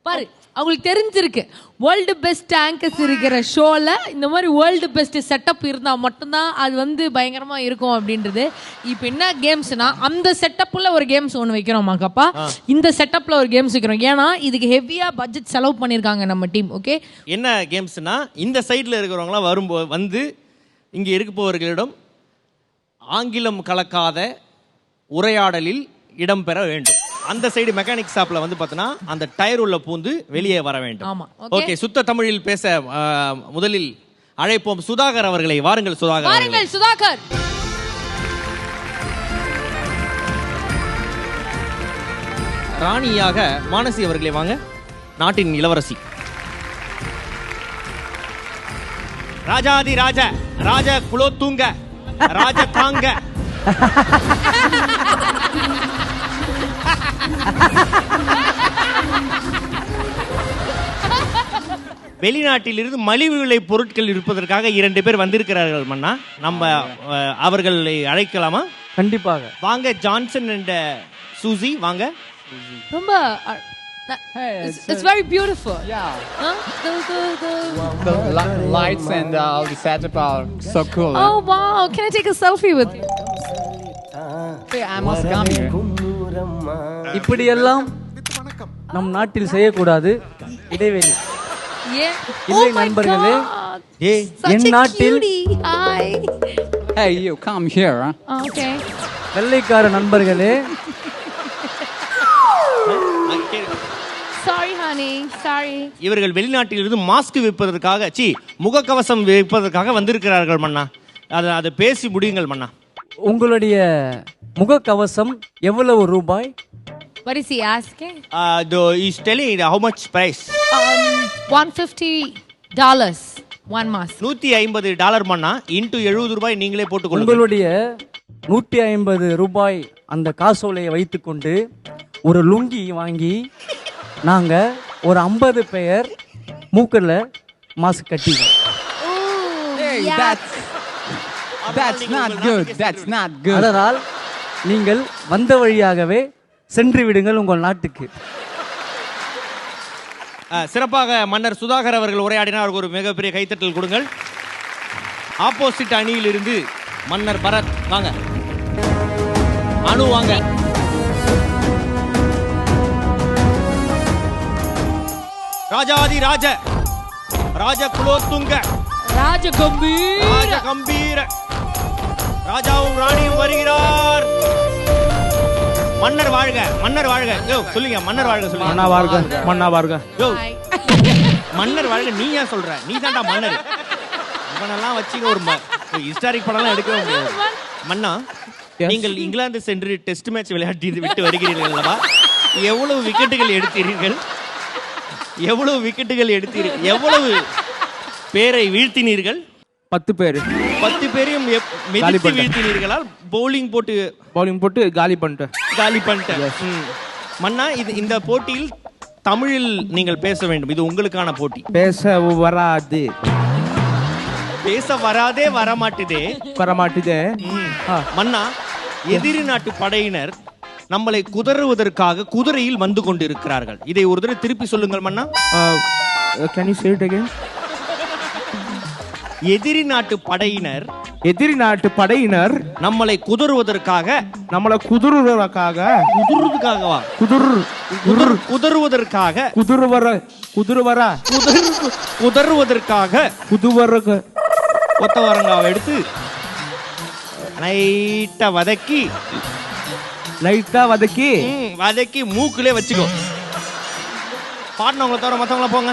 பாரு அவங்களுக்கு தெரிஞ்சிருக்கு வேர்ல்டு பெஸ்ட் ஆங்கர்ஸ் இருக்கிற ஷோல இந்த மாதிரி வேர்ல்டு பெஸ்ட் செட்டப் இருந்தா மட்டும்தான் அது வந்து பயங்கரமா இருக்கும் அப்படின்றது. இப்போ என்ன கேம்ஸ்னா அந்த செட்டப்ல ஒரு கேம்ஸ் ஒன்று வைக்கிறோமாக்கப்பா, இந்த செட்டப்ல ஒரு கேம்ஸ் வைக்கிறோம். ஏன்னா இதுக்கு ஹெவியா பட்ஜெட் செலவு பண்ணிருக்காங்க நம்ம டீம். ஓகே, என்ன கேம்ஸ்னா இந்த சைட்ல இருக்கிறவங்களாம் வரும்போது வந்து இங்க இருப்பவர்களிடம் ஆங்கிலம் கலக்காத உரையாடலில் இடம்பெற வேண்டும். அந்த சைடு மெக்கானிக் ஷாப்ல வந்து பார்த்தனா அந்த டயர் உள்ள பூந்து வெளியே வர வேண்டும். ஆமா. ஓகே, சுத்த தமிழில் பேச முதலில் அழைப்போம் சுதாகர் அவர்களை. வாருங்கள் சுதாகர். வாருங்கள் சுதாகர். ராணியாக மானசி அவர்களை வாங்க. நாட்டின் இளவரசி. ராஜாதி ராஜ ராஜ குலோத்துங்க ராஜ தாங்க. வெளிநாட்டிலிருந்து மலிவு விலை பொருட்கள் இருப்பதற்காக 2 பேர் வந்திருக்கிறார்கள் மன்னா. நம்ம அவர்களை அழைக்கலாமா? கண்டிப்பாக வாங்க. ஜான்சன் அண்ட் சூசி வாங்க. ரொம்ப it's very beautiful. Yeah. Huh? The lights and all the setup are so cool. Oh wow, can I take a selfie with you? Hey, I must come here. இப்படியெல்லாம் நம் நாட்டில் செய்யக்கூடாது. இடைவெளி Yeah. இல்லை நண்பர்களே. என் நாட்டில் Hi. Hey, you come here. Huh? Okay. வெள்ளைக்கார நண்பர்களே, Sorry honey, sorry. இவர்கள் வெளிநாட்டிலிருந்து மாஸ்க் விற்பதற்காக முகக்கவசம் விற்பதற்காக வந்திருக்கிறார்கள் மன்னா. அதை பேசி முடியுங்கள் மன்னா. உங்களுடைய முகக்கவசம் எவ்வளவு ரூபாய்? What is he asking? He's telling how much price? $150 one mask. $150 Manna. Into 70 ரூபாய் நீங்களே போட்டுக்கொள்ளுங்கள். உங்களுடைய 150 ரூபாய் அந்த காசோலையை வைத்துக்கொண்டு ஒரு லுங்கி வாங்கி நாங்க ஒரு 50 பேர் மூக்கல்ல mask கட்டிடுவோம். Hey, that's not good. That's not good. அதனால் நீங்கள் வந்த வழியாகவே சென்று விடுங்கள் உங்கள் நாட்டுக்கு. சிறப்பாக மன்னர் சுதாகர் அவர்கள் உரையாடினார். அவருக்கு ஒரு மிகப்பெரிய கைத்தட்டல் கொடுங்கள். ஆப்போசிட் அணியில் இருந்து மன்னர் பரத் வாங்க. அனு வாங்க. ராஜாதி ராஜ ராஜ குலோத்துங்க ராஜ கம்பீர ராஜாவும் ராணியும் வருகிறார். மன்னர் வாழ்க, மன்னர் வாழ்க. யோ சொல்லுங்க, மன்னர் வாழ்க சொல்லுங்க. மன்னா வாழ்க, மன்னா வாழ்க. யோ மன்னர் வாழ்க நீ ஏன் சொல்ற? நீ தான்டா மன்னர். இவனெல்லாம் வச்சு ஒரு ஹிஸ்டாரிக் படம்லாம் எடுக்கவே முடியாது. மன்னா, நீங்கள் இங்கிலாந்து சென்று டெஸ்ட் மேட்ச் விளையாட்டி விட்டு வருகிறீர்கள் அல்லவா? எவ்வளவு விக்கெட்டுகள் எடுத்தீர்கள்? எவ்வளவு விக்கெட்டுகள் எடுத்தீர்கள்? எவ்வளவு பேரை வீழ்த்தினீர்கள்? 10 பேர். 10 பேரையும் மிதித்து வீழ்த்தினீர்களா? பவுலிங் போட்டு காலி பண்ணிட்டேன். மன்னா, இந்த போட்டியில் தமிழில் நீங்கள் பேச வேண்டும். இது உங்களுக்கான போட்டி. பேச வராது. பேச வராதே வரமாட்டுதே. மன்னா, எதிரி நாட்டு படையினர் நம்மளை குதறுவதற்காக குதிரையில் வந்து கொண்டிருக்கிறார்கள். இதை ஒரு தடவை திருப்பி சொல்லுங்கள் மன்னா. Can you say it again? எதிரி நாட்டு படையினர் நம்மளை குதறுவதற்காக கொத்தவரங்காவை எடுத்து லைட்டா வதக்கி மூக்குலே வச்சுக்கோ. பாடினவங்களை தவிர மற்றவங்கள போங்க.